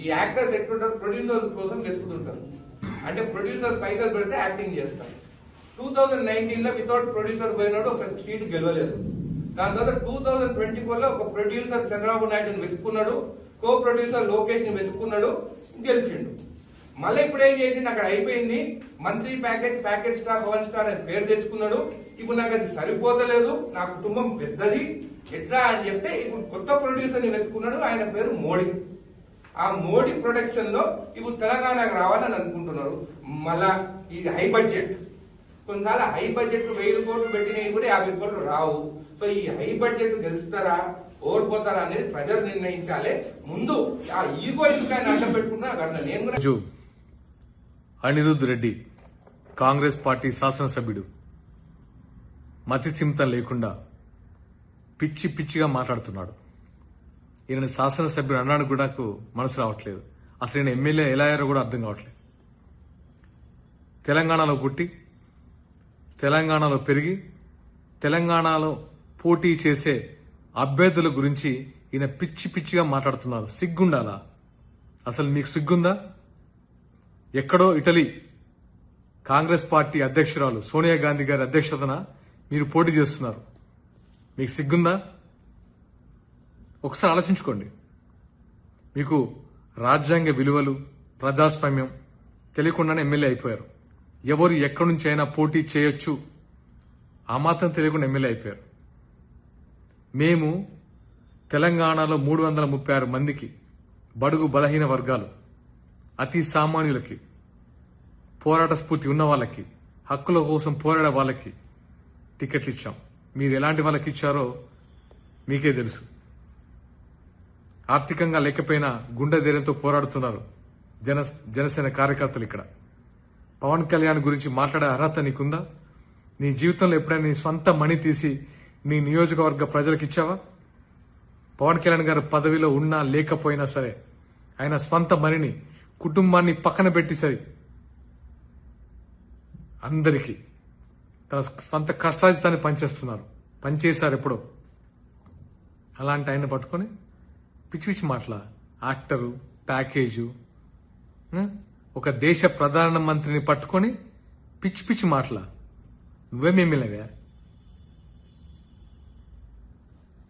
ఈ యాక్టర్స్ ఎట్లుంటారు, ప్రొడ్యూసర్స్ కోసం వెతుకుతుంటారు. అంటే ప్రొడ్యూసర్స్ పైసలు పెడితే యాక్టింగ్ చేస్తారు. 2019 లో వితౌట్ ప్రొడ్యూసర్ పోయినాడు, ఒక సీట్ గెలవలేదు. దాని తర్వాత 2024 లో ఒక ప్రొడ్యూసర్ చంద్రబాబు నాయుడుని వెతుకున్నాడు, కో ప్రొడ్యూసర్ లోకేష్ ని వెతుకున్నాడు, గెలిచిండు. మళ్ళీ ఇప్పుడు ఏం చేసిండు, అక్కడ అయిపోయింది. మంత్లీ ప్యాకేజ్ స్టార్ 1 స్టార్ అని పేరు తెచ్చుకున్నాడు. ఇప్పుడు నాకు అది సరిపోతలేదు, నా కుటుంబం పెద్దది ఎట్లా అని చెప్తే ఇప్పుడు కొత్త ప్రొడ్యూసర్ ని వెతుకున్నాడు. ఆయన పేరు మోడీ. ఆ మోడీ ప్రొడక్షన్ లో ఇప్పుడు తెలంగాణకు రావాలని అనుకుంటున్నారు. మళ్ళా ఇది హై బడ్జెట్, కొన్నిసార్లు హై బడ్జెట్ 1000 కోట్లు పెట్టినవి కూడా 50 కోట్లు రావు. సో ఈ హై బడ్జెట్ గెలుస్తారా ఓడిపోతారా అనేది ప్రజలు నిర్ణయించాలి. ముందు ఆ ఈగో ఎందుకని అడ్డం పెట్టుకున్నా అట్లా నేను కూడా. అనిరుద్ రెడ్డి కాంగ్రెస్ పార్టీ శాసనసభ్యుడు మతిస్థిమితం లేకుండా పిచ్చి పిచ్చిగా మాట్లాడుతున్నాడు. ఈయన శాసనసభ్యుడు అన్నాడు కూడా మనసు రావట్లేదు. అసలు ఈయన ఎమ్మెల్యే ఎలా అయ్యారో కూడా అర్థం కావట్లేదు. తెలంగాణలో పుట్టి తెలంగాణలో పెరిగి తెలంగాణలో పోటీ చేసే అభ్యర్థుల గురించి ఈయన పిచ్చి పిచ్చిగా మాట్లాడుతున్నారు. సిగ్గుండాలా? అసలు మీకు సిగ్గుందా? ఎక్కడో ఇటలీ కాంగ్రెస్ పార్టీ అధ్యక్షురాలు సోనియా గాంధీ గారి అధ్యక్షతన మీరు పోటీ చేస్తున్నారు. మీకు సిగ్గుందా? ఒకసారి ఆలోచించుకోండి. మీకు రాజ్యాంగ విలువలు, ప్రజాస్వామ్యం తెలియకుండానే ఎమ్మెల్యే అయిపోయారు. ఎవరు ఎక్కడి నుంచి అయినా పోటీ చేయొచ్చు, ఆ మాత్రం తెలియకుండా ఎమ్మెల్యే అయిపోయారు. మేము తెలంగాణలో 336 మందికి, బడుగు బలహీన వర్గాలు, అతి సామాన్యులకి, పోరాట స్ఫూర్తి ఉన్న వాళ్ళకి, హక్కుల కోసం పోరాడే వాళ్ళకి టికెట్లు ఇచ్చాం. మీరు ఎలాంటి వాళ్ళకి ఇచ్చారో మీకే తెలుసు. ఆర్థికంగా లేకపోయినా గుండె ధైర్యంతో పోరాడుతున్నారు జనసేన కార్యకర్తలు. ఇక్కడ పవన్ కళ్యాణ్ గురించి మాట్లాడే అర్హత నీకుందా? నీ జీవితంలో ఎప్పుడైనా నీ స్వంత మణి తీసి నీ నియోజకవర్గ ప్రజలకు ఇచ్చావా? పవన్ కళ్యాణ్ గారు పదవిలో ఉన్నా లేకపోయినా సరే ఆయన స్వంత మణిని, కుటుంబాన్ని పక్కన పెట్టి సరి అందరికీ తన స్వంత కష్టాజితాన్ని పనిచేశారు ఎప్పుడో. అలాంటి ఆయన పట్టుకొని పిచ్చి పిచ్చి మాటల యాక్టరు, ప్యాకేజు, ఒక దేశ ప్రధానమంత్రిని పట్టుకొని పిచ్చి పిచ్చి మాటల. నువ్వేమేమిలాగా?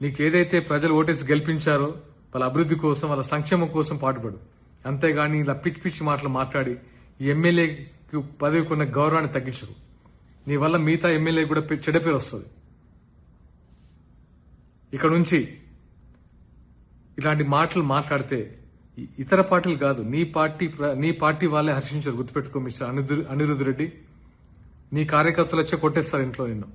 నీకేదైతే ప్రజలు ఓటేసి గెలిపించారో వాళ్ళ అభివృద్ధి కోసం, వాళ్ళ సంక్షేమం కోసం పాటుపడు. అంతేగాని ఇలా పిచ్చి పిచ్చి మాటలు మాట్లాడి ఈ ఎమ్మెల్యేకి పదవికి ఉన్న గౌరవాన్ని తగ్గించరు. నీ వల్ల మిగతా ఎమ్మెల్యే కూడా చెడ్డ పేరు వస్తుంది. ఇక్కడ నుంచి ఇలాంటి మాటలు మాట్లాడితే ఇతర పార్టీలు కాదు, నీ పార్టీ వాళ్ళే హర్షించారు. గుర్తుపెట్టుకో మిస్టర్ అనిరుద్ రెడ్డి. నీ కార్యకర్తలు వచ్చి కొట్టేస్తారు ఇంట్లో నిన్ను.